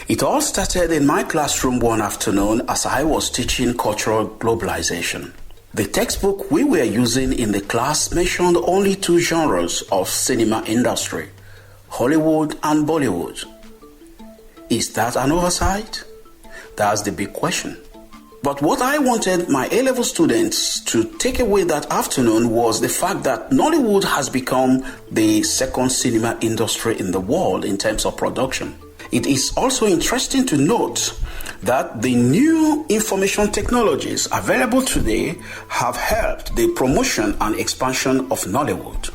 It all started in my classroom one afternoon as I was teaching cultural globalization. The textbook we were using in the class mentioned only two genres of cinema industry, Hollywood and Bollywood. Is that an oversight? That's the big question. But what I wanted my A-level students to take away that afternoon was the fact that Nollywood has become the second cinema industry in the world in terms of production. It is also interesting to note that the new information technologies available today have helped the promotion and expansion of Nollywood.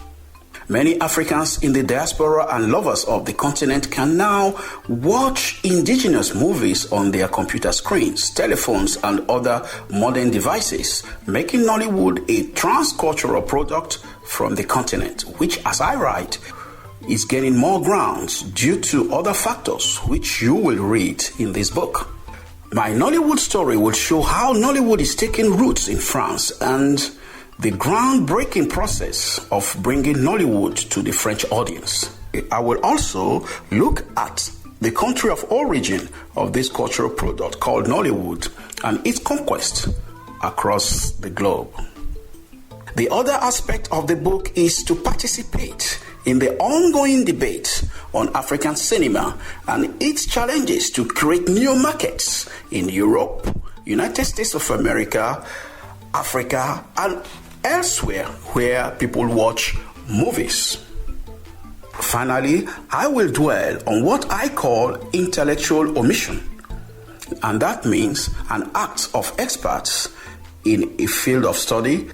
Many Africans in the diaspora and lovers of the continent can now watch indigenous movies on their computer screens, telephones, and other modern devices, making Nollywood a transcultural product from the continent, which, as I write, is gaining more grounds due to other factors which you will read in this book. My Nollywood story will show how Nollywood is taking roots in France and the groundbreaking process of bringing Nollywood to the French audience. I will also look at the country of origin of this cultural product called Nollywood and its conquest across the globe. The other aspect of the book is to participate in the ongoing debate on African cinema and its challenges to create new markets in Europe, United States of America, Africa, and elsewhere where people watch movies. Finally, I will dwell on what I call intellectual omission, and that means an act of experts in a field of study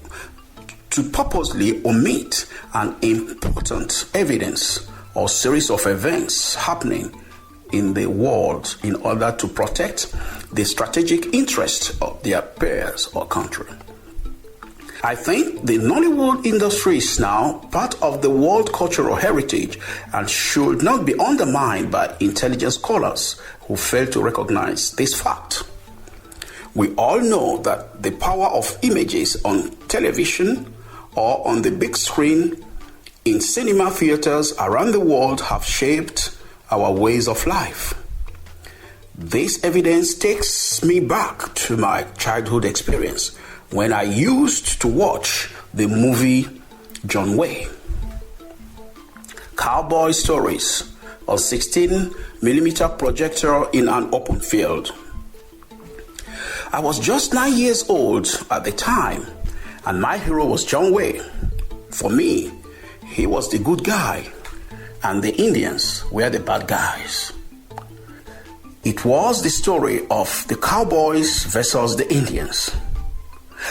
to purposely omit an important evidence or series of events happening in the world in order to protect the strategic interests of their peers or country. I think the Nollywood industry is now part of the world cultural heritage and should not be undermined by intelligent scholars who fail to recognize this fact. We all know that the power of images on television or on the big screen in cinema theaters around the world have shaped our ways of life. This evidence takes me back to my childhood experience when I used to watch the movie John Wayne. Cowboy stories, a 16mm projector in an open field. I was just 9 years old at the time, and my hero was John Wayne. For me, he was the good guy, and the Indians were the bad guys. It was the story of the cowboys versus the Indians.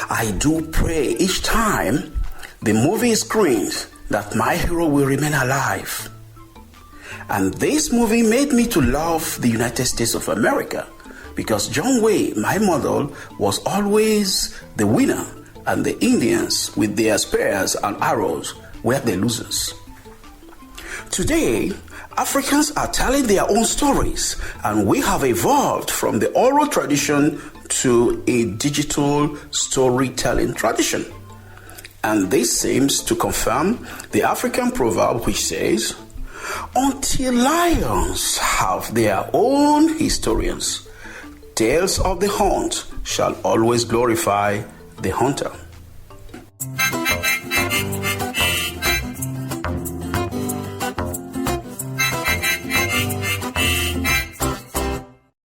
I do pray each time the movie screens that my hero will remain alive. And this movie made me to love the United States of America because John Wayne, my model, was always the winner and the Indians with their spears and arrows were the losers. Today, Africans are telling their own stories and we have evolved from the oral tradition to a digital storytelling tradition. And this seems to confirm the African proverb which says, until lions have their own historians, tales of the hunt shall always glorify the hunter.